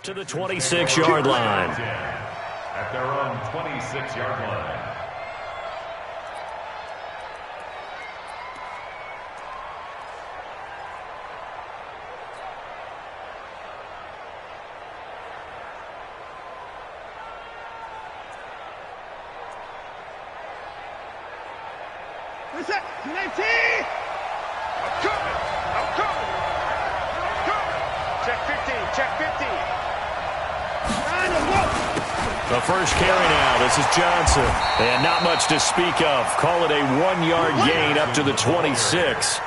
To the 26-yard line. At their own 26-yard line. The first carry now. This is Johnson. And not much to speak of. Call it a 1-yard gain up to the 26.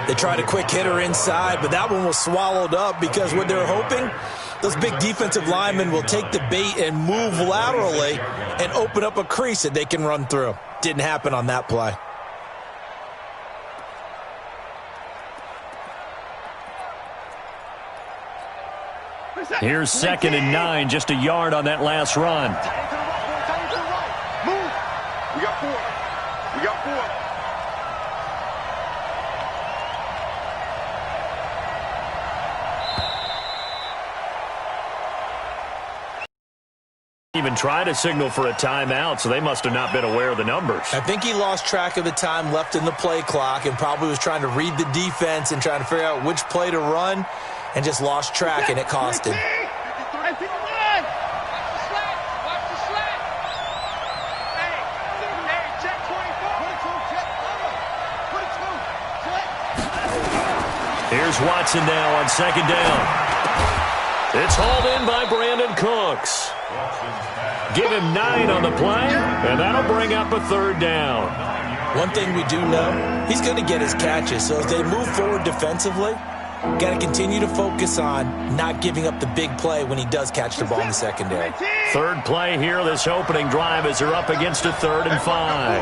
They tried a quick hitter inside, but that one was swallowed up because what they're hoping, those big defensive linemen will take the bait and move laterally and open up a crease that they can run through. Didn't happen on that play. Here's 2nd and 9, just a yard on that last run. Move. We got 4. We got 4. Even tried to signal for a timeout, so they must have not been aware of the numbers. I think he lost track of the time left in the play clock and probably was trying to read the defense and trying to figure out which play to run and just lost track, and it cost him. Here's Watson now on 2nd down. It's hauled in by Brandon Cooks. Give him 9 on the play, and that'll bring up a 3rd down. One thing we do know, he's going to get his catches. So as they move forward defensively, got to continue to focus on not giving up the big play when he does catch the ball in the secondary. 3rd play here, this opening drive, as they're up against a 3rd and 5.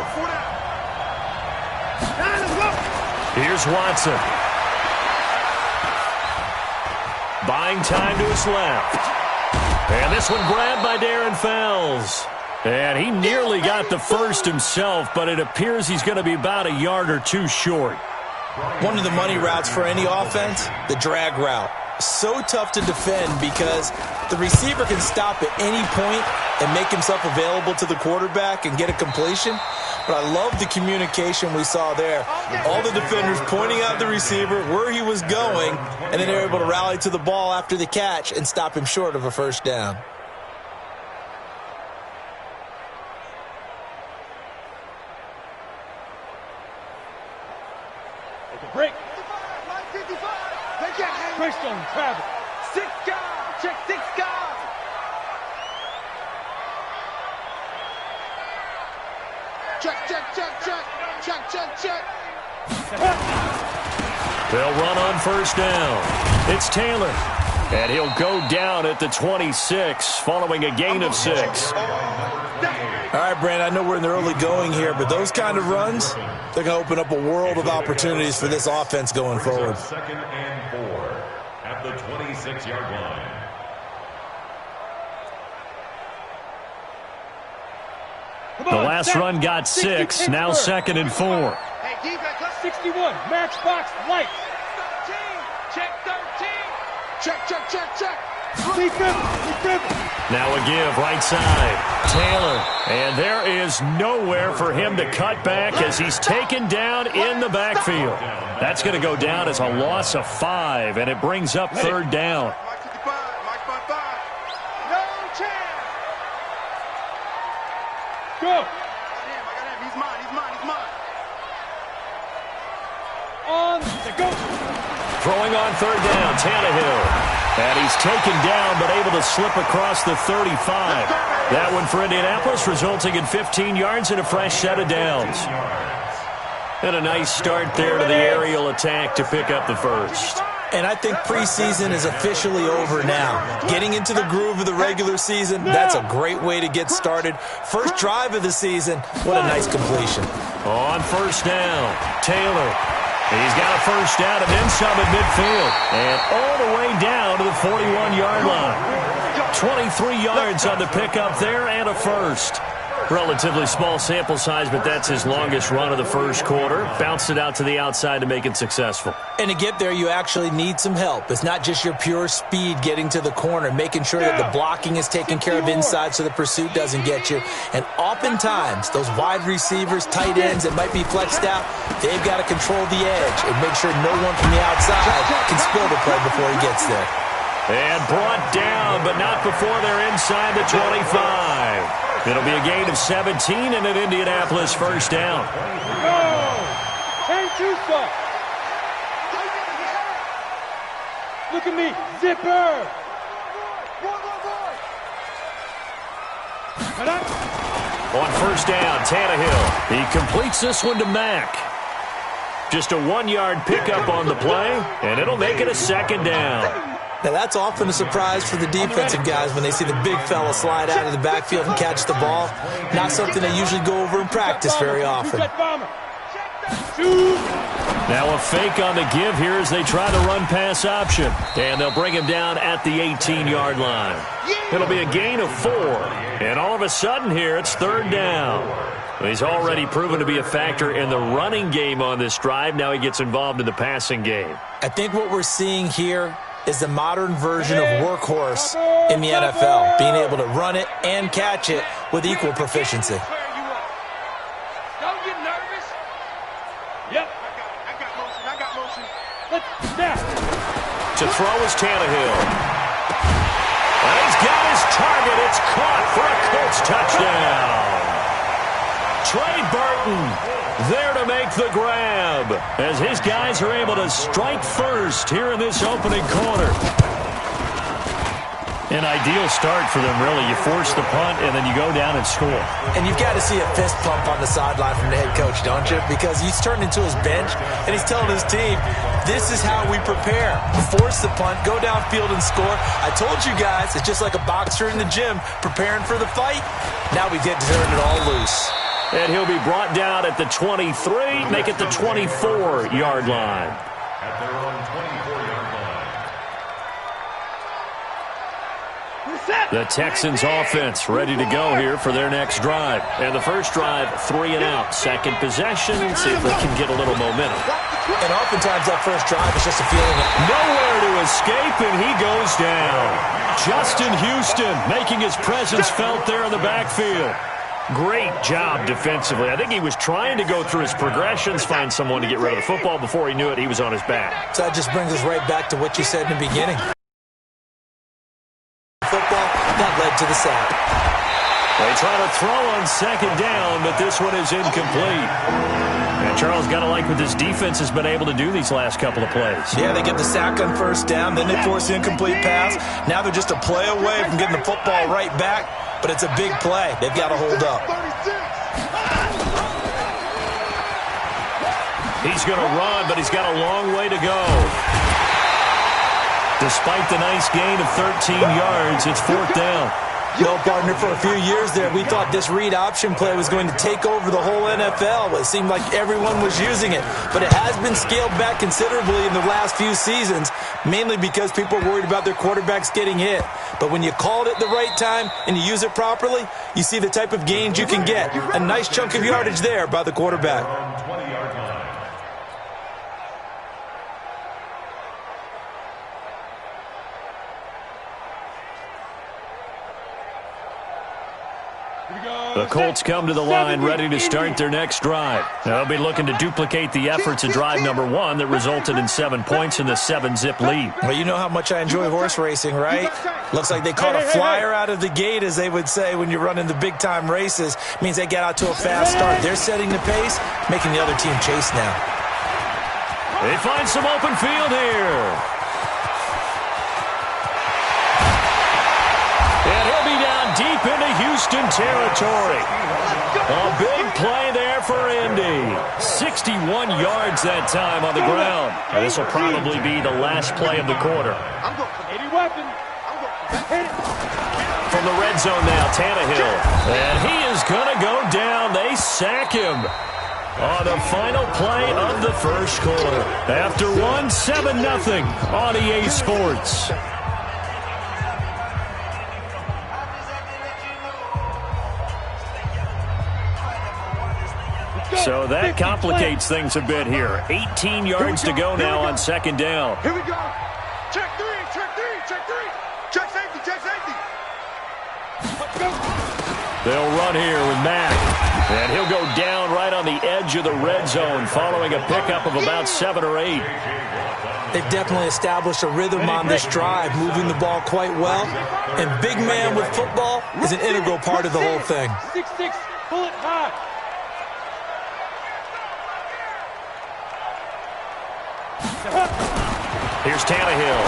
Here's Watson. Buying time to his left. And this one grabbed by Darren Fells. And he nearly got the first himself, but it appears he's going to be about a yard or 2 short. One of the money routes for any offense, the drag route. So tough to defend because the receiver can stop at any point and make himself available to the quarterback and get a completion. But I love the communication we saw there. All the defenders pointing out the receiver, where he was going, and then they were able to rally to the ball after the catch and stop him short of a 1st down. Break. Pressure on Travis. 6 guys. Check 6 guys. Check. They'll run on 1st down. It's Taylor. And he'll go down at the 26 following a gain of 6. All right, Brand, I know we're in the early going here, but those kind of runs, they're going to open up a world of opportunities for this offense going forward. 2nd and 4 at the 26-yard line. The last run got 6, now 2nd and 4. Hey, defense, 61, matchbox light. 13, check 13. Check. Now a give, right side. Taylor. And there is nowhere for him to cut back as he's taken down in the backfield. That's going to go down as a loss of 5, and it brings up 3rd down. No chance. Go. He's mine. On the go. Throwing on 3rd down, Tannehill. And he's taken down but able to slip across the 35. That one for Indianapolis, resulting in 15 yards and a fresh set of downs. And a nice start there to the aerial attack to pick up the 1st. And I think preseason is officially over now. Getting into the groove of the regular season, that's a great way to get started. First drive of the season, what a nice completion. On 1st down, Taylor. He's got a 1st down and then some at midfield. And all the way down to the 41-yard line. 23 yards on the pickup there and a 1st. Relatively small sample size, but that's his longest run of the first quarter. Bounced it out to the outside to make it successful. And to get there, you actually need some help. It's not just your pure speed getting to the corner, making sure that the blocking is taken care of inside so the pursuit doesn't get you. And oftentimes, those wide receivers, tight ends that might be flexed out, they've got to control the edge and make sure no one from the outside can spill the play before he gets there. And brought down, but not before they're inside the 25. It'll be a gain of 17 and an Indianapolis first down. Ain't you stuck? Look at me, zipper. On first down, Tannehill. He completes this one to Mack. Just a 1-yard pickup on the play, and it'll make it a second down. Now, that's often a surprise for the defensive guys when they see the big fella slide out of the backfield and catch the ball. Not something they usually go over in practice very often. Now a fake on the give here as they try the run-pass option. And they'll bring him down at the 18-yard line. It'll be a gain of 4. And all of a sudden here, it's third down. He's already proven to be a factor in the running game on this drive. Now he gets involved in the passing game. I think what we're seeing here is the modern version of workhorse in the NFL, being able to run it and catch it with equal proficiency. Don't get nervous. Yep. I got motion. Let's snap. To throw is Tannehill. And he's got his target. It's caught for a Colts touchdown. Trey Burton there to make the grab as his guys are able to strike first here in this opening quarter. An ideal start for them, really. You force the punt, and then you go down and score. And you've got to see a fist pump on the sideline from the head coach, don't you? Because he's turned into his bench, and he's telling his team, this is how we prepare. Force the punt, go downfield and score. I told you guys, it's just like a boxer in the gym preparing for the fight. Now we get to turn it all loose. And he'll be brought down at the 23, make it the 24-yard line. At their own 24-yard line. The Texans offense ready to go here for their next drive. And the first drive, 3 and out. Second possession, see if they can get a little momentum. And oftentimes that first drive is just a feeling of nowhere to escape, and he goes down. Justin Houston making his presence felt there in the backfield. Great job defensively. I think he was trying to go through his progressions, find someone to get rid of the football. Before he knew it, he was on his back. So that just brings us right back to what you said in the beginning. Football, that led to the sack. They try to throw on second down, but this one is incomplete. And Charles, got to like what this defense has been able to do these last couple of plays. Yeah, they get the sack on first down, then they force the incomplete pass. Now they're just a play away from getting the football right back, but it's a big play. They've got to hold up. He's going to run, but he's got a long way to go. Despite the nice gain of 13 yards, it's fourth down. Well, partner, for a few years there, we thought this read option play was going to take over the whole NFL. It seemed like everyone was using it. But it has been scaled back considerably in the last few seasons, mainly because people are worried about their quarterbacks getting hit. But when you call it at the right time and you use it properly, you see the type of gains you can get. A nice chunk of yardage there by the quarterback. 20-yard line. The Colts come to the line ready to start their next drive. They'll be looking to duplicate the efforts of drive number 1 that resulted in 7 points in the 7-zip lead. Well, you know how much I enjoy horse racing, right? Looks like they caught a flyer out of the gate, as they would say when you're running the big-time races. Means they get out to a fast start. They're setting the pace, making the other team chase now. They find some open field here. And he'll be down deep into Houston territory. A big play there for Indy. 61 yards that time on the ground. And this will probably be the last play of the quarter. From the red zone now, Tannehill. And he is going to go down. They sack him on the final play of the first quarter. After 7-0 on EA Sports. So that complicates things a bit here. 18 yards to go now on second down. Here we go. Check three, check three, check three. Check safety, check safety. Let's go. They'll run here with Mack. And he'll go down right on the edge of the red zone following a pickup of about 7 or 8. They've definitely established a rhythm on this drive, moving the ball quite well. And big man with football is an integral part of the whole thing. 6-6, pull it high. Here's Tannehill.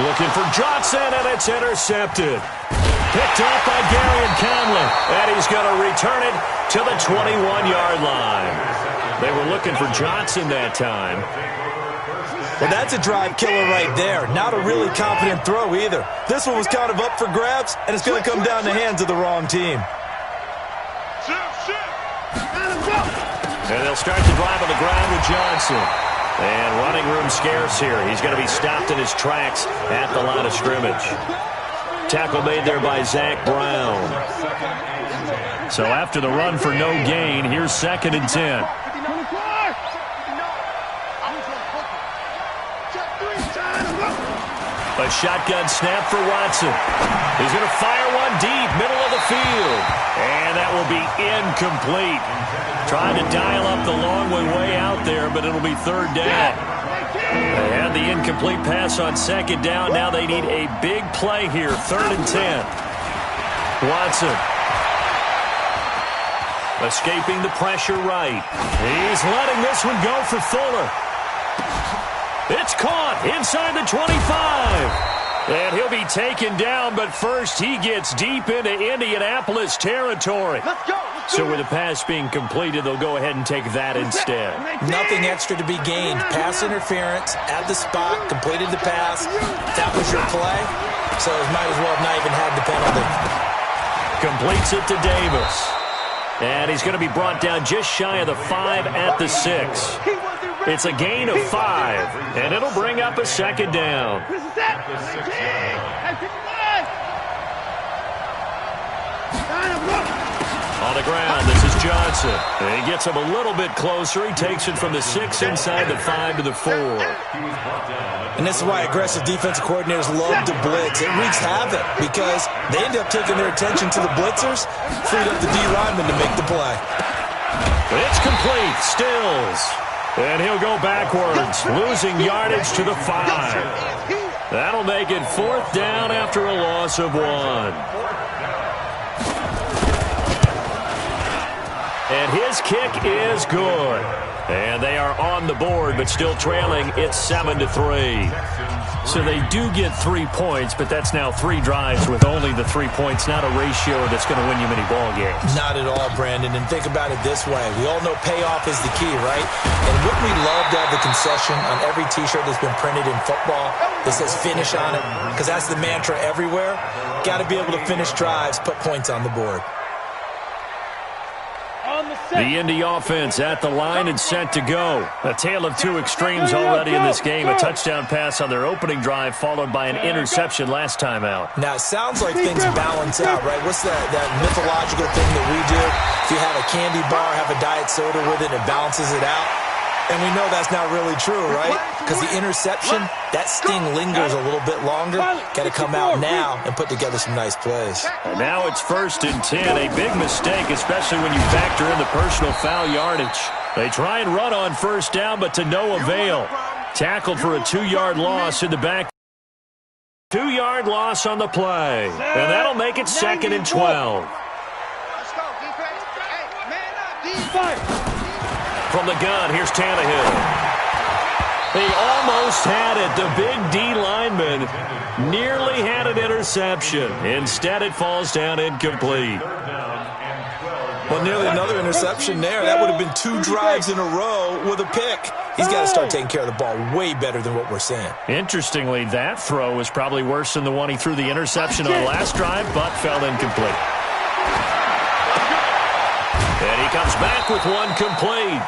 Looking for Johnson, and it's intercepted. Picked off by Gary and Conley. And he's going to return it to the 21-yard line. They were looking for Johnson that time. Well, that's a drive killer right there. Not a really confident throw either. This one was kind of up for grabs, and it's going to come down the hands of the wrong team. And they'll start the drive on the ground with Johnson. And running room scarce here. He's going to be stopped in his tracks at the line of scrimmage. Tackle made there by Zach Brown. So after the run for no gain, here's 2nd and 10. A shotgun snap for Watson. He's going to fire one deep, middle of the field. And that will be incomplete. Trying to dial up the long way out there, but it'll be 3rd down. They had the incomplete pass on 2nd down. Now they need a big play here, 3rd and 10. Watson. Escaping the pressure right. He's letting this one go for Fuller. It's caught inside the 25. And he'll be taken down, but first he gets deep into Indianapolis territory. Let's go. So with the pass being completed, they'll go ahead and take that instead. Nothing extra to be gained. Pass interference at the spot, completed the pass. That was your play, so it might as well have not even had the penalty. Completes it to Davis. And he's going to be brought down just shy of the 5 at the 6. It's a gain of 5, and it'll bring up a 2nd down. On the ground, this is Johnson. And he gets him a little bit closer. He takes it from the 6 inside the 5 to the 4. And this is why aggressive defensive coordinators love to blitz. It wreaks havoc because they end up taking their attention to the blitzers, freed up the D lineman to make the play. It's complete. Stills. And he'll go backwards, losing yardage to the 5. That'll make it 4th down after a loss of 1. And his kick is good. And they are on the board, but still trailing. It's 7-3. So they do get 3 points, but that's now 3 drives with only the 3 points, not a ratio that's going to win you many ball games. Not at all, Brandon. And think about it this way. We all know payoff is the key, right? And wouldn't we love to have the concession on every T-shirt that's been printed in football that says finish on it? Because that's the mantra everywhere. Got to be able to finish drives, put points on the board. The Indy offense at the line and set to go. A tale of 2 extremes already in this game. A touchdown pass on their opening drive followed by an interception last time out. Now, it sounds like things balance out, right? What's that mythological thing that we do? If you have a candy bar, have a diet soda with it, it balances it out. And we know that's not really true, right? Because the interception, that sting lingers a little bit longer. Got to come out now and put together some nice plays. And now it's 1st and 10. A big mistake, especially when you factor in the personal foul yardage. They try and run on 1st down, but to no avail. Tackled for a 2-yard loss in the back. 2-yard loss on the play. And that'll make it 2nd and 12. Let's go, defense. Hey, man up, defense. From the gun, here's Tannehill. He almost had it. The big D lineman nearly had an interception. Instead, it falls down incomplete. Well, nearly another interception there. That would have been 2 drives in a row with a pick. He's got to start taking care of the ball way better than what we're seeing. Interestingly, that throw was probably worse than the one he threw the interception on last drive, but fell incomplete. And he comes back with one complete.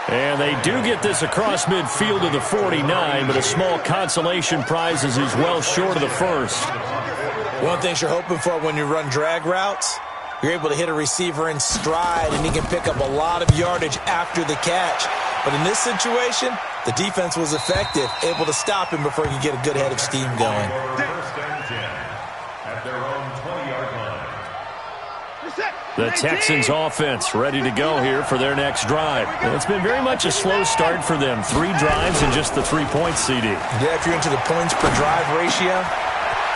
And they do get this across midfield of the 49, but a small consolation prize is well short of the 1st. One of the things you're hoping for when you run drag routes You're able to hit a receiver in stride, and he can pick up a lot of yardage after the catch. But in this situation, the defense was effective, able to stop him before he could get a good head of steam going. First and 10 at their own 20-yard line. The Texans offense ready to go here for their next drive. It's been very much a slow start for them. 3 drives and just the 3 points, CD. Yeah, if you're into the points per drive ratio,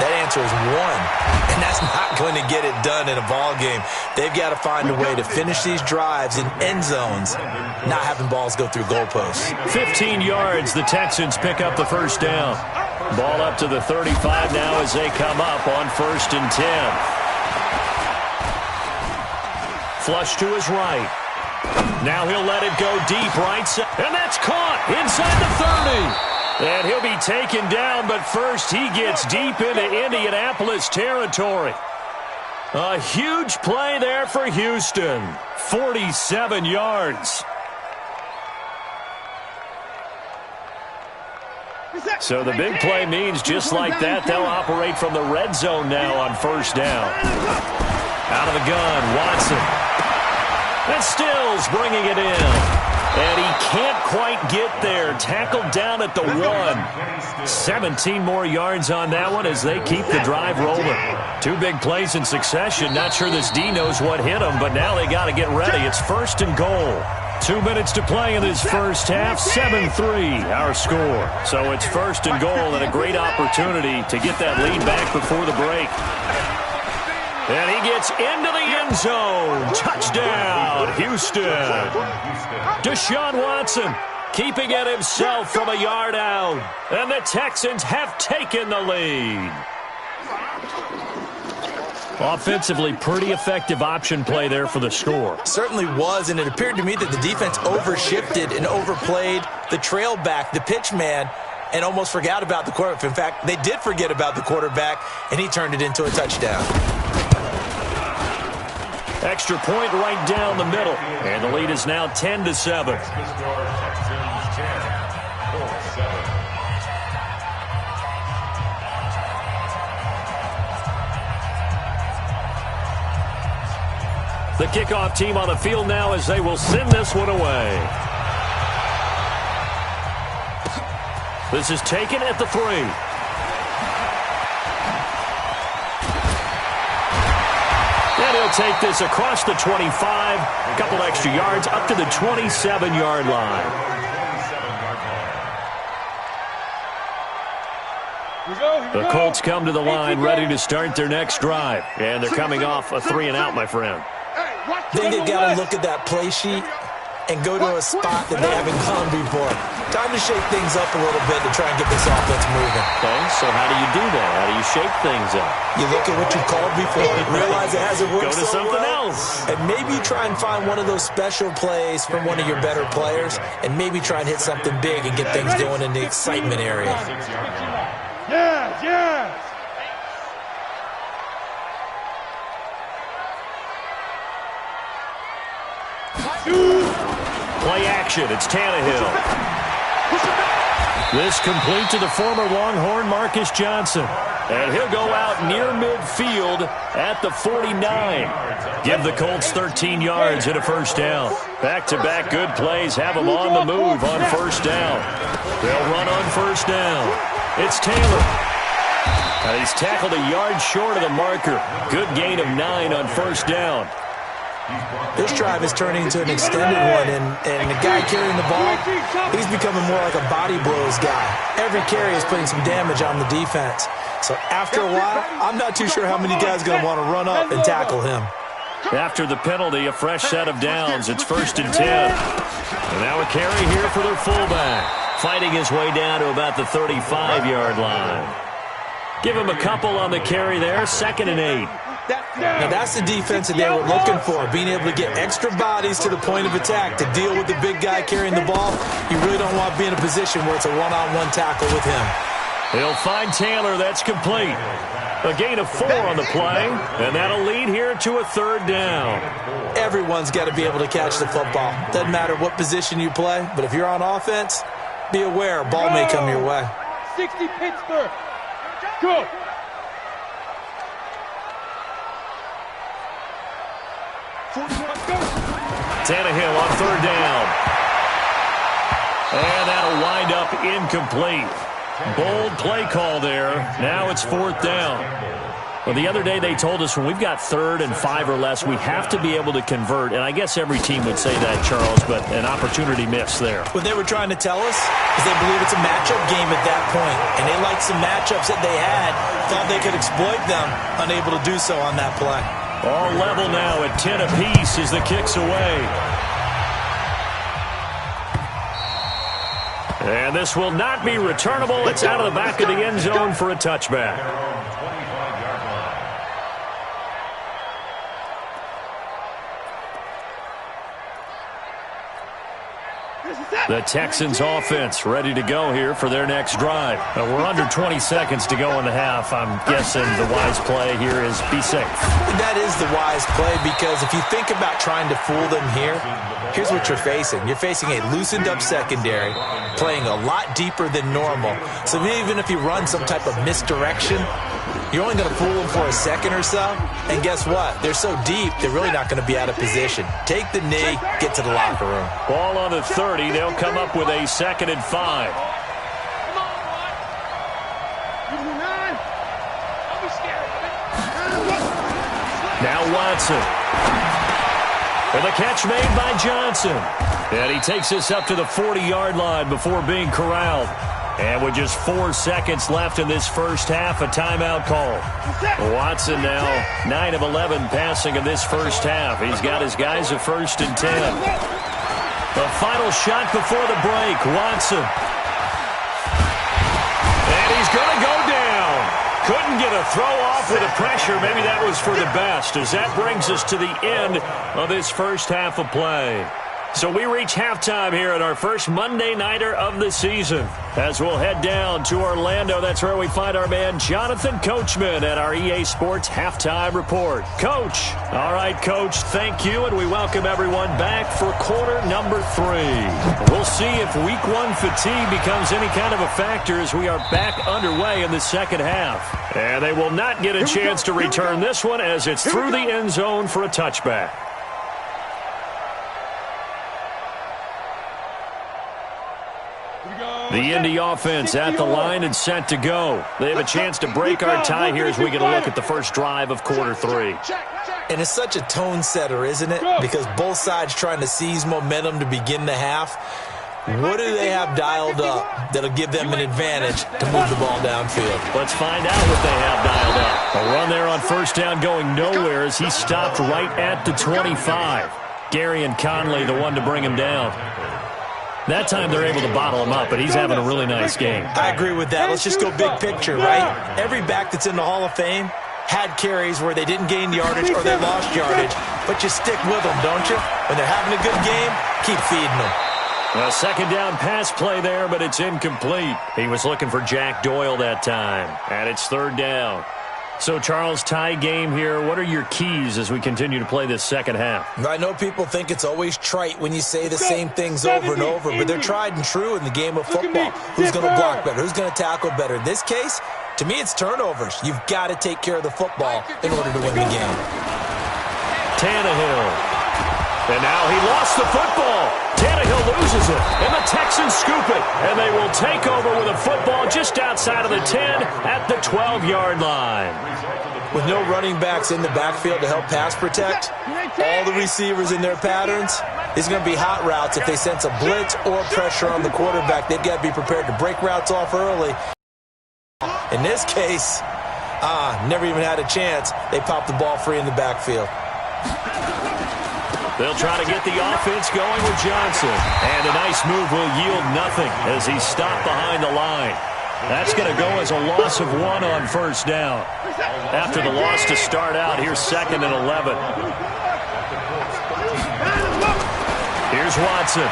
that answer is 1. And that's not going to get it done in a ball game. They've got to find a way to finish these drives in end zones, not having balls go through goalposts. 15 yards, the Texans pick up the first down. Ball up to the 35 now as they come up on 1st and 10. Flush to his right. Now he'll let it go deep right side. And that's caught inside the 30. And he'll be taken down, but first he gets deep into Indianapolis territory. A huge play there for Houston. 47 yards. So the big play means just like that, they'll operate from the red zone now on 1st down. Out of the gun, Watson. And Stills bringing it in. And he can't quite get there. Tackled down at the 1. 17 more yards on that one as they keep the drive rolling. 2 big plays in succession. Not sure this D knows what hit him, but now they got to get ready. It's 1st and goal. 2 minutes to play in this first half. 7-3 our score. So it's 1st and goal and a great opportunity to get that lead back before the break. And he gets into the end zone. Touchdown, Houston. Deshaun Watson keeping it himself from a yard out. And the Texans have taken the lead. Offensively, pretty effective option play there for the score. Certainly was, and it appeared to me that the defense overshifted and overplayed the trail back, the pitch man, and almost forgot about the quarterback. In fact, they did forget about the quarterback, and he turned it into a touchdown. Extra point right down the middle. And the lead is now 10-7. The kickoff team on the field now as they will send this one away. This is taken at the 3. And he'll take this across the 25. A couple extra yards up to the 27-yard line. The Colts come to the line ready to start their next drive. And they're coming off a 3-and-out, my friend. Then you got to look at that play sheet and go to a spot that they haven't gone before. Time to shake things up a little bit to try and get this offense moving. Okay, so how do you do that? How do you shake things up? You look at what you called before, realize it hasn't worked Go to so something well, else. and maybe try and find one of those special plays from one of your better players, and maybe try and hit something big and get things going in the excitement area. Yes, yes. Play action. It's Tannehill. This complete to the former Longhorn Marcus Johnson. And he'll go out near midfield at the 49. Give the Colts 13 yards and a first down. Back-to-back good plays have them on the move on 1st down. They'll run on 1st down. It's Taylor. And he's tackled a yard short of the marker. Good gain of 9 on 1st down. This drive is turning into an extended one, and the guy carrying the ball, he's becoming more like a body blows guy. Every carry is putting some damage on the defense. So after a while, I'm not too sure how many guys are going to want to run up and tackle him. After the penalty, a fresh set of downs. It's 1st and 10. And now a carry here for their fullback. Fighting his way down to about the 35-yard line. Give him a couple on the carry there. 2nd and 8. Now that's the defense that they were looking for, being able to get extra bodies to the point of attack to deal with the big guy carrying the ball. You really don't want to be in a position where it's a one-on-one tackle with him. He'll find Taylor. That's complete. A gain of 4 on the play, and that'll lead here to a 3rd down. Everyone's got to be able to catch the football. Doesn't matter what position you play, but if you're on offense, be aware a ball may come your way. 60 Pittsburgh. Go. Tannehill on third down. And that'll wind up incomplete. Bold play call there. Now it's fourth down. Well, the other day they told us when we've got 3rd and 5 or less, we have to be able to convert. And I guess every team would say that, Charles, but an opportunity missed there. What they were trying to tell us is they believe it's a matchup game at that point. And they liked some matchups that they had, thought they could exploit them, unable to do so on that play. All level now at 10 apiece as the kick's away. And this will not be returnable. It's out of the back of the end zone for a touchback. The Texans offense ready to go here for their next drive. We're under 20 seconds to go in the half. I'm guessing the wise play here is be safe. That is the wise play because if you think about trying to fool them here, here's what you're facing. You're facing a loosened up secondary, playing a lot deeper than normal. So even if you run some type of misdirection, you're only going to fool them for a second or so. And guess what? They're so deep, they're really not going to be out of position. Take the knee, get to the locker room. Ball on the 30. They'll come up with a 2nd and 5. Now Watson. And the catch made by Johnson. And he takes us up to the 40-yard line before being corralled. And with just 4 seconds left in this first half, a timeout call. Watson now 9 of 11 passing in this first half. He's got his guys a 1st and 10. The final shot before the break, Watson. And he's going to go down. Couldn't get a throw off with the pressure. Maybe that was for the best, as that brings us to the end of this first half of play. So we reach halftime here at our first Monday Nighter of the season. As we'll head down to Orlando, that's where we find our man Jonathan Coachman at our EA Sports Halftime Report. Coach. All right, Coach, thank you, and we welcome everyone back for quarter number 3. We'll see if week 1 fatigue becomes any kind of a factor as we are back underway in the second half. And they will not get a chance to return this one as it's through the end zone for a touchback. The Indy offense at the line and set to go. They have a chance to break our tie here as we get a look at the first drive of quarter 3. And it's such a tone setter, isn't it? Because both sides trying to seize momentum to begin the half. What do they have dialed up that'll give them an advantage to move the ball downfield? Let's find out what they have dialed up. A run there on first down going nowhere as he stopped right at the 25. Gary and Conley the one to bring him down. That time they're able to bottle him up, but he's having a really nice game. I agree with that. Let's just go big picture, right? Every back that's in the Hall of Fame had carries where they didn't gain yardage or they lost yardage, but you stick with them, don't you? When they're having a good game, keep feeding them. A second down pass play there, but it's incomplete. He was looking for Jack Doyle that time, and it's 3rd down. So, Charles, tie game here. What are your keys as we continue to play this second half? I know people think it's always trite when you say the same things over and over, but they're tried and true in the game of football. Who's going to block better? Who's going to tackle better? In this case, to me, it's turnovers. You've got to take care of the football in order to win the game. Tannehill. And now he lost the football. Tannehill loses it, and the Texans scoop it. And they will take over with a football just outside of the 10 at the 12-yard line. With no running backs in the backfield to help pass protect, all the receivers in their patterns, these are going to be hot routes. If they sense a blitz or pressure on the quarterback, they've got to be prepared to break routes off early. In this case, never even had a chance. They popped the ball free in the backfield. They'll try to get the offense going with Johnson. And a nice move will yield nothing as he's stopped behind the line. That's going to go as a loss of 1 on first down. After the loss to start out, here's 2nd and 11. Here's Watson.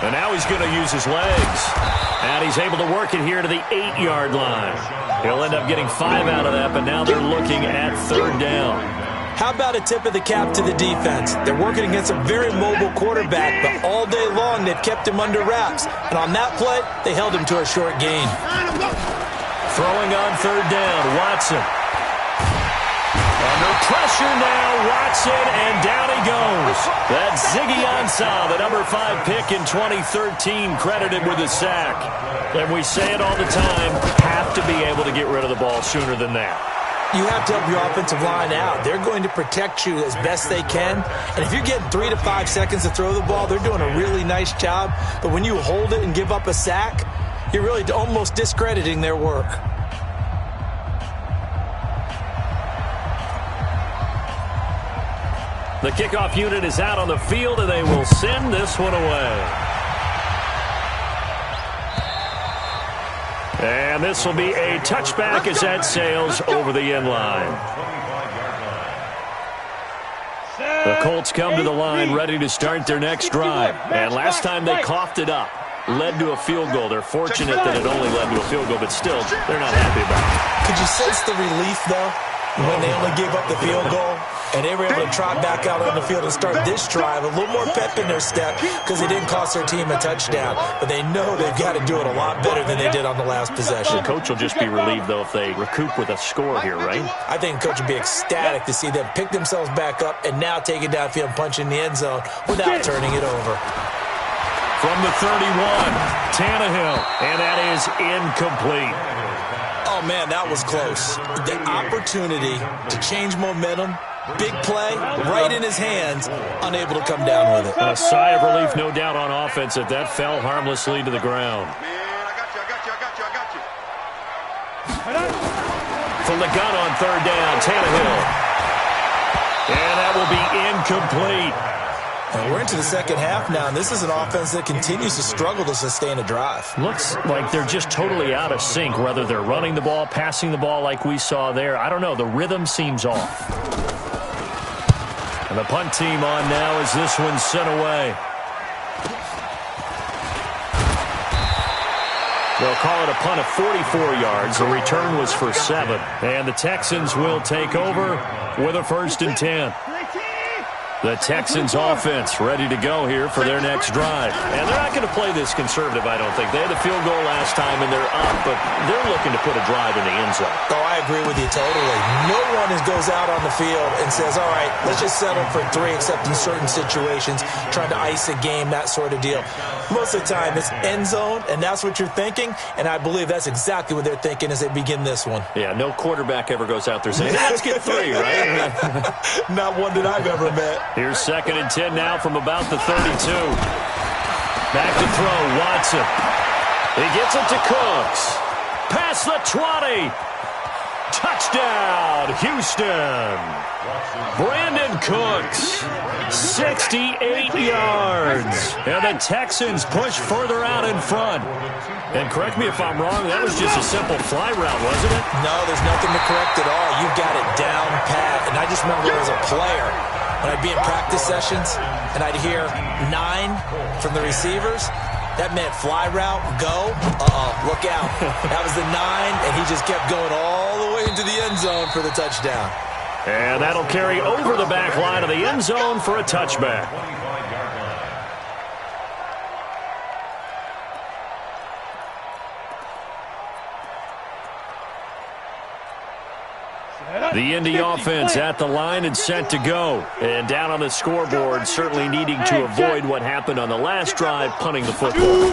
And now he's going to use his legs. And he's able to work it here to the 8-yard line. He'll end up getting 5 out of that, but now they're looking at 3rd down. How about a tip of the cap to the defense? They're working against a very mobile quarterback, but all day long they've kept him under wraps. And on that play, they held him to a short gain. Throwing on 3rd down, Watson. Under pressure. pressure now. Watson, and down he goes. That's Ziggy Ansah, the number 5 pick in 2013, credited with a sack. And we say it all the time, have to be able to get rid of the ball sooner than that. You have to help your offensive line out. They're going to protect you as best they can. And if you're getting 3 to 5 seconds to throw the ball, they're doing a really nice job. But when you hold it and give up a sack, you're really almost discrediting their work. The kickoff unit is out on the field, and they will send this one away. And this will be a touchback as that sails over the end line. The Colts come to the line ready to start their next drive. And last time they coughed it up, led to a field goal. They're fortunate that it only led to a field goal, but still, they're not happy about it. Could you sense the relief, though, when they only gave up the field goal? And they were able to trot back out on the field and start this drive. A little more pep in their step because it didn't cost their team a touchdown. But they know they've got to do it a lot better than they did on the last possession. The coach will just be relieved, though, if they recoup with a score here, right? I think the coach would be ecstatic to see them pick themselves back up and now take it downfield and punch in the end zone without turning it over. From the 31, Tannehill, and that is incomplete. Oh, man, that was close. The opportunity to change momentum, big play, right in his hands, unable to come down with it. A sigh of relief, no doubt, on offense that that fell harmlessly to the ground. Man, I got you. From the gun on third down, Tannehill. And that will be incomplete. And we're into the second half now, and this is an offense that continues to struggle to sustain a drive. Looks like they're just totally out of sync, whether they're running the ball, passing the ball like we saw there. I don't know. The rhythm seems off. And the punt team on now as this one's sent away. They'll call it a punt of 44 yards. The return was for 7. And the Texans will take over with a 1st and 10. The Texans offense ready to go here for their next drive. And they're not going to play this conservative, I don't think. They had a field goal last time, and they're up, but they're looking to put a drive in the end zone. Oh, I agree with you totally. No one goes out on the field and says, all right, let's just settle for 3, except in certain situations, trying to ice a game, that sort of deal. Most of the time, it's end zone, and that's what you're thinking, and I believe that's exactly what they're thinking as they begin this one. Yeah, no quarterback ever goes out there saying, let's get 3, right? Not one that I've ever met. Here's 2nd and 10 now from about the 32. Back to throw, Watson. He gets it to Cooks. Past the 20. Touchdown, Houston. Brandon Cooks, 68 yards. And the Texans push further out in front. And correct me if I'm wrong, that was just a simple fly route, wasn't it? No, there's nothing to correct at all. You got it down pat. And I just remember as a player, when I'd be in practice sessions and I'd hear 9 from the receivers, that meant fly route, go, look out. That was the 9, and he just kept going all the way into the end zone for the touchdown. And that'll carry over the back line of the end zone for a touchback. The Indy offense at the line and set to go. And down on the scoreboard, certainly needing to avoid what happened on the last drive, punting the football.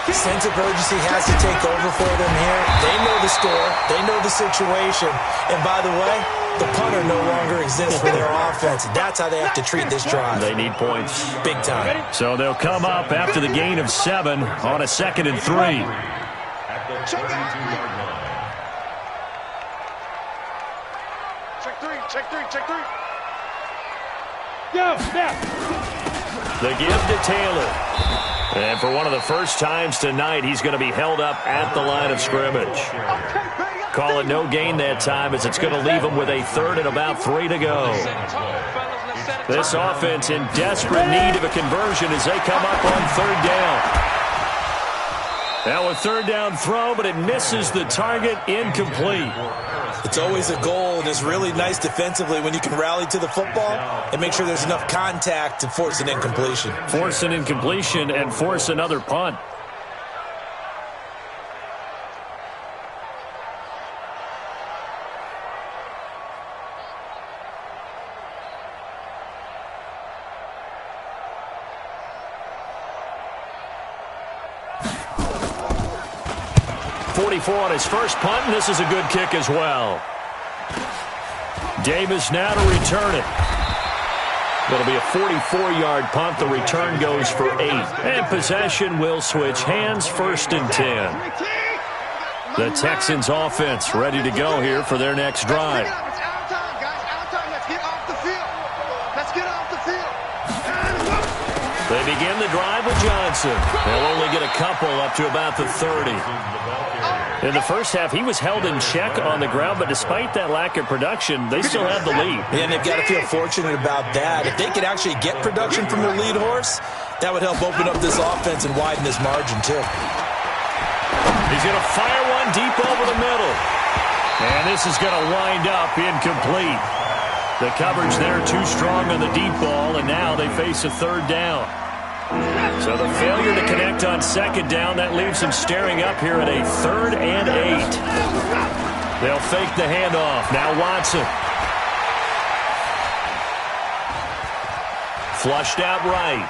Sense of urgency has to take over for them here. They know the score. They know the situation. And by the way, the punter no longer exists for their offense. That's how they have to treat this drive. They need points. Big time. So they'll come up after the gain of 7 on a 2nd and 3. At the 32-yard line. Check three. Go, now. The give to Taylor. And for one of the first times tonight, he's going to be held up at the line of scrimmage. Call it no gain that time, as it's going to leave him with a 3rd and about 3 to go. This offense in desperate need of a conversion as they come up on 3rd down. Now a 3rd down throw, but it misses the target, incomplete. It's always a goal, and it's really nice defensively when you can rally to the football and make sure there's enough contact to force an incompletion. Force an incompletion and force another punt. 44 on his first punt, and this is a good kick as well. Davis now to return it. It'll be a 44-yard punt. The return goes for 8. And possession will switch hands, 1st and 10. The Texans offense ready to go here for their next drive. It's our time, guys. Our time. Let's get off the field. Let's get off the field. They begin the drive with Johnson. They'll only get a couple up to about the 30. In the first half, he was held in check on the ground, but despite that lack of production, they still have the lead. And they've got to feel fortunate about that. If they could actually get production from their lead horse, that would help open up this offense and widen this margin, too. He's going to fire one deep over the middle. And this is going to wind up incomplete. The coverage there too strong on the deep ball, and now they face a 3rd down. So the failure to connect on 2nd down, that leaves them staring up here at a 3rd and 8. They'll fake the handoff. Now Watson. Flushed out right.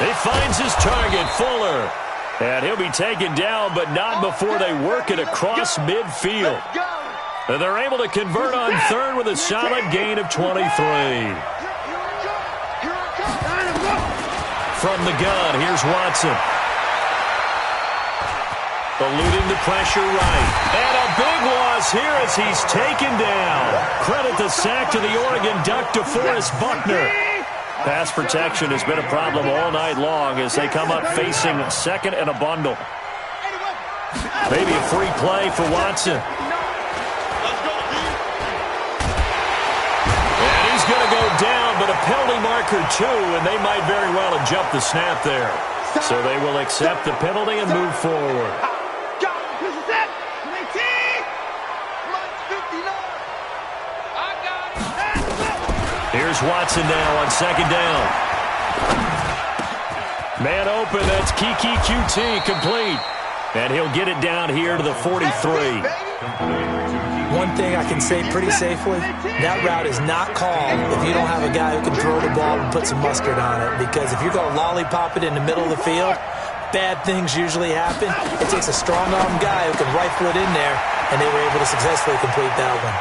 He finds his target, Fuller. And he'll be taken down, but not before they work it across midfield. And they're able to convert on 3rd with a solid gain of 23. From the gun, here's Watson. Eluding the pressure right. And a big loss here as he's taken down. Credit the sack to the Oregon Duck, DeForest Buckner. Pass protection has been a problem all night long as they come up facing 2nd and a bundle. Maybe a free play for Watson. And he's going to go down, but a penalty marker too, and they might very well have jumped the snap there. So they will accept the penalty and move forward. Here's Watson now on 2nd down. Man open, that's Kiki QT complete. And he'll get it down here to the 43. One thing I can say pretty safely, that route is not called if you don't have a guy who can throw the ball and put some mustard on it. Because if you're going to lollipop it in the middle of the field, bad things usually happen. It takes a strong-arm guy who can rifle it in there, and they were able to successfully complete that one.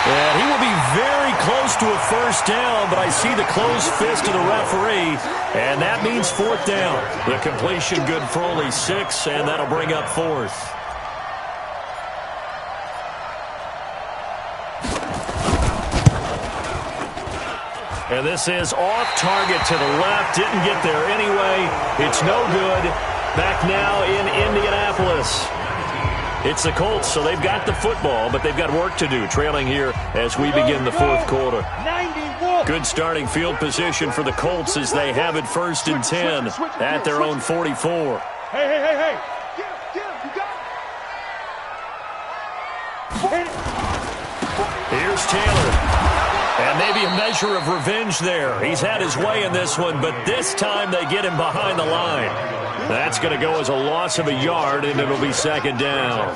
And he will be very close to a 1st down, but I see the closed fist of the referee, and that means 4th down. The completion good for only 6, and that'll bring up 4th. And this is off target to the left. Didn't get there anyway. It's no good. Back now in Indianapolis. It's the Colts, so they've got the football, but they've got work to do, trailing here as we begin the 4th quarter. Good starting field position for the Colts as they have it 1st and 10 at their own 44. Hey. Here's Taylor. And maybe a measure of revenge there. He's had his way in this one, but this time they get him behind the line. That's going to go as a loss of a yard, and it'll be 2nd down.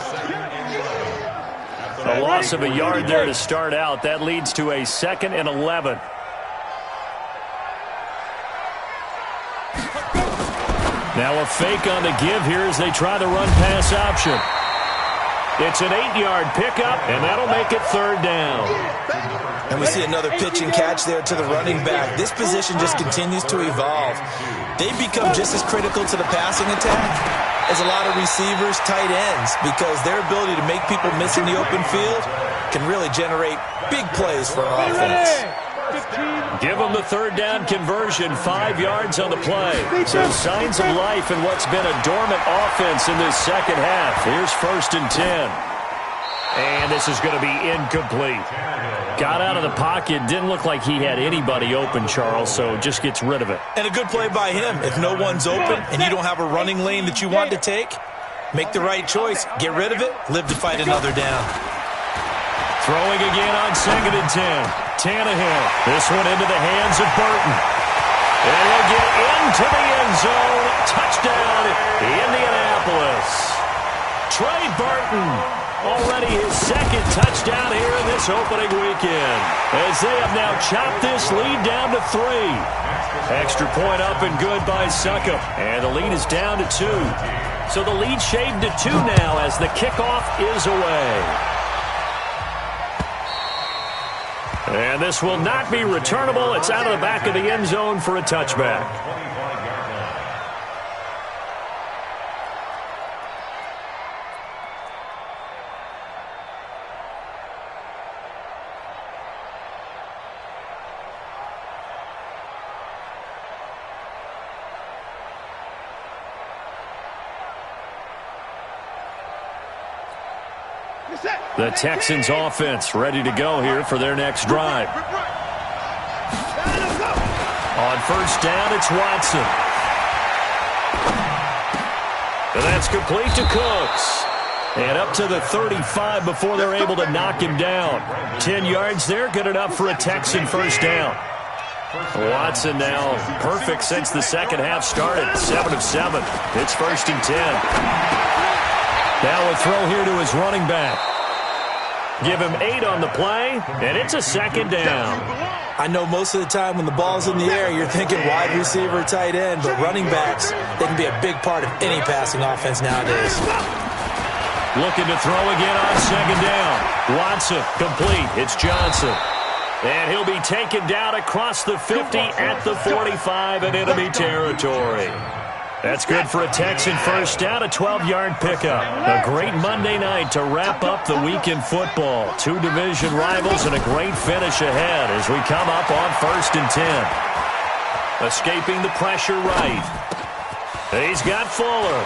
A loss of a yard there to start out. That leads to a 2nd and 11. Now a fake on the give here as they try the run-pass option. It's an 8-yard pickup, and that'll make it 3rd down. And we see another pitch and catch there to the running back. This position just continues to evolve. They become just as critical to the passing attack as a lot of receivers, tight ends, because their ability to make people miss in the open field can really generate big plays for an offense. Give them the 3rd down conversion, 5 yards on the play. So signs of life in what's been a dormant offense in this 2nd half. Here's 1st and 10. And this is going to be incomplete. Got out of the pocket. Didn't look like he had anybody open, Charles, so just gets rid of it. And a good play by him. If no one's open and you don't have a running lane that you want to take, make the right choice. Get rid of it. Live to fight another down. Throwing again on 2nd and 10. Tannehill. This one into the hands of Burton. And he'll get into the end zone. Touchdown, Indianapolis. Trey Burton. Already his 2nd touchdown here in this opening weekend. As they have now chopped this lead down to 3. Extra point up and good by Succop. And the lead is down to 2. So the lead shaved to 2 now as the kickoff is away. And this will not be returnable. It's out of the back of the end zone for a touchback. The Texans offense ready to go here for their next drive. On first down, it's Watson. And that's complete to Cooks. And up to the 35 before they're able to knock him down. 10 yards there, good enough for a Texan first down. Watson now perfect since the second half started. 7 of 7. It's first and 10. Now a throw here to his running back. Give him 8 on the play, and it's a second down. I know most of the time when the ball's in the air, you're thinking wide receiver, tight end, but running backs, they can be a big part of any passing offense nowadays. Looking to throw again on second down. Watson, complete. It's Johnson. And he'll be taken down across the 50 at the 45 in enemy territory. That's good for a Texan first down, a 12-yard pickup. A great Monday night to wrap up the week in football. 2 division rivals and a great finish ahead as we come up on first and 10. Escaping the pressure right. He's got Fuller.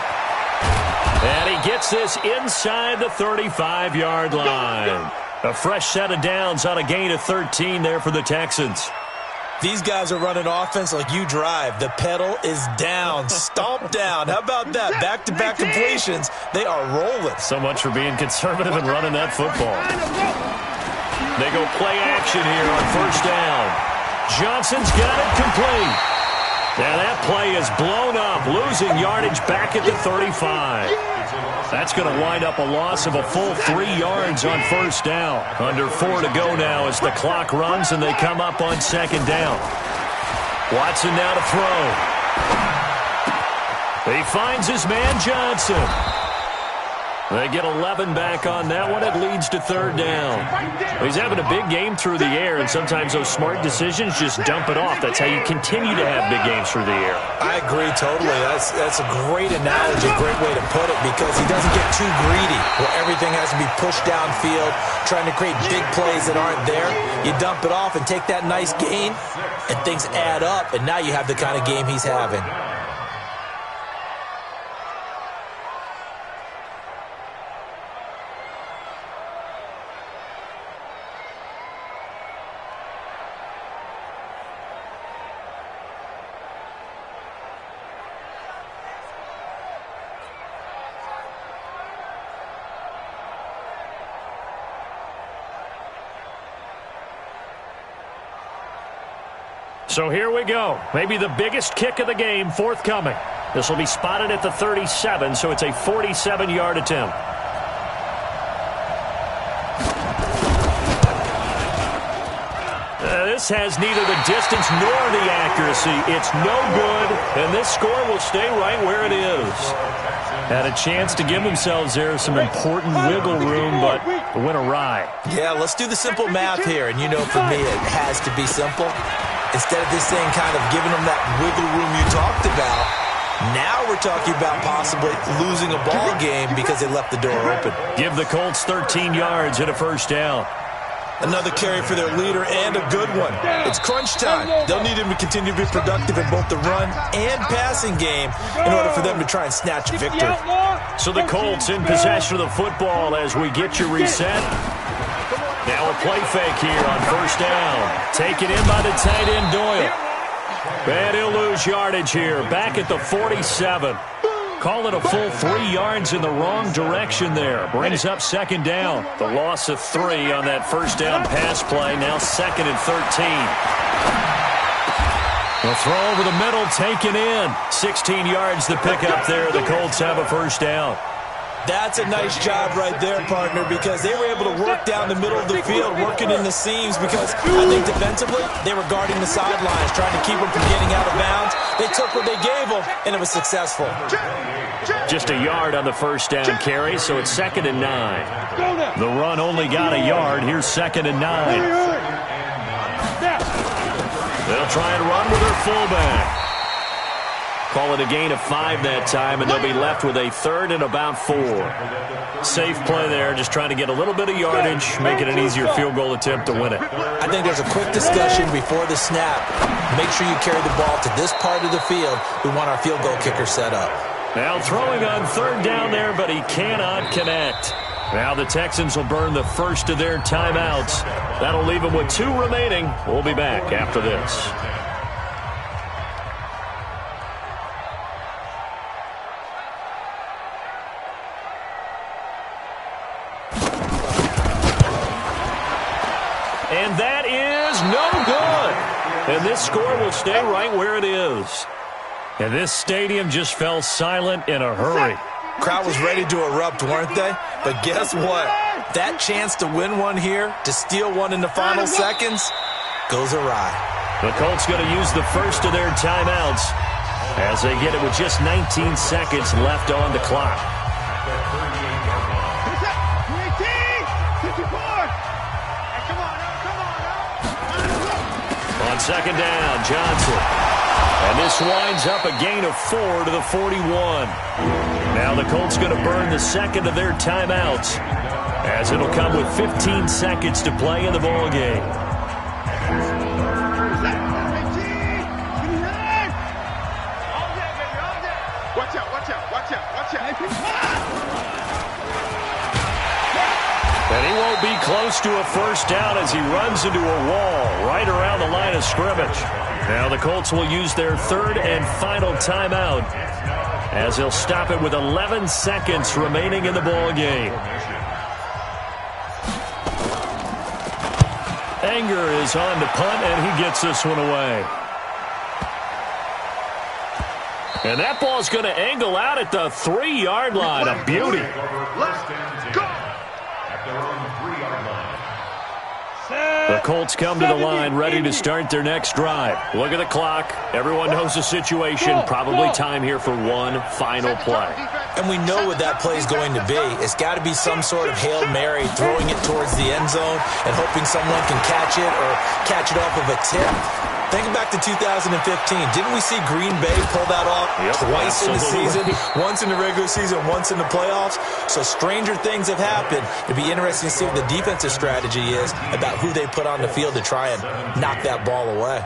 And he gets this inside the 35-yard line. A fresh set of downs on a gain of 13 there for the Texans. These guys are running offense like you drive. The pedal is down, stomp down. How about that? Back-to-back completions. They are rolling. So much for being conservative and running that football. They go play action here on first down. Johnson's got it complete. Now that play is blown up, losing yardage back at the 35. That's going to wind up a loss of a full 3 yards on first down. Under 4 to go now as the clock runs and they come up on second down. Watson now to throw. He finds his man Johnson. They get 11 back on that one. It leads to third down. He's having a big game through the air, and sometimes those smart decisions just dump it off. That's how you continue to have big games through the air. I agree totally. That's a great analogy, a great way to put it, because he doesn't get too greedy where everything has to be pushed downfield, trying to create big plays that aren't there. You dump it off and take that nice gain, and things add up, and now you have the kind of game he's having. So here we go. Maybe the biggest kick of the game forthcoming. This will be spotted at the 37, so it's a 47-yard attempt. This has neither the distance nor the accuracy. It's no good, and this score will stay right where it is. Had a chance to give themselves there some important wiggle room, but went awry. Yeah, let's do the simple math here, and you know for me it has to be simple. Instead of this thing kind of giving them that wiggle room you talked about, now we're talking about possibly losing a ball game because they left the door open. Give the Colts 13 yards and a first down. Another carry for their leader and a good one. It's crunch time. They'll need him to continue to be productive in both the run and passing game in order for them to try and snatch a victory. So the Colts in possession of the football as we get you reset. Now a play fake here on first down. Taken in by the tight end Doyle. And he'll lose yardage here. Back at the 47. Call it a full 3 yards in the wrong direction there. Brings up second down. The loss of 3 on that first down pass play. Now second and 13. The throw over the middle taken in. 16 yards the pickup there. The Colts have a first down. That's a nice job right there, partner, because they were able to work down the middle of the field, working in the seams, because I think defensively they were guarding the sidelines, trying to keep them from getting out of bounds. They took what they gave them, and it was successful. Just a yard on the first down carry, so it's 2nd and 9. The run only got a yard. Here's 2nd and 9. They'll try and run with their fullback. Call it a gain of 5 that time, and they'll be left with a 3rd and about 4. Safe play there, just trying to get a little bit of yardage, make it an easier field goal attempt to win it. I think there's a quick discussion before the snap. Make sure you carry the ball to this part of the field. We want our field goal kicker set up. Now throwing on 3rd down there, but he cannot connect. Now the Texans will burn the first of their timeouts. That'll leave them with 2 remaining. We'll be back after this. And that is no good. And this score will stay right where it is. And this stadium just fell silent in a hurry. Crowd was ready to erupt, weren't they? But guess what? That chance to win one here, to steal one in the final seconds, goes awry. The Colts going to use the first of their timeouts as they get it with just 19 seconds left on the clock. On 2nd down, Johnson. And this winds up a gain of 4 to the 41. Now the Colts going to burn the second of their timeouts as it'll come with 15 seconds to play in the ball game. Watch out, watch out, watch out, watch out. And he won't be close to a first down as he runs into a wall right around the line of scrimmage. Now the Colts will use their 3rd and final timeout as they'll stop it with 11 seconds remaining in the ball game. Anger is on to punt, and he gets this one away. And that ball's going to angle out at the 3-yard line. A beauty. Let's go. The Colts come to the line ready to start their next drive. Look at the clock. Everyone knows the situation. Probably time here for one final play. And we know what that play is going to be. It's got to be some sort of Hail Mary, throwing it towards the end zone and hoping someone can catch it or catch it off of a tip. Think back to 2015. Didn't we see Green Bay pull that off twice in the season? Once in the regular season, once in the playoffs. So stranger things have happened. It'd be interesting to see what the defensive strategy is about who they put on the field to try and knock that ball away.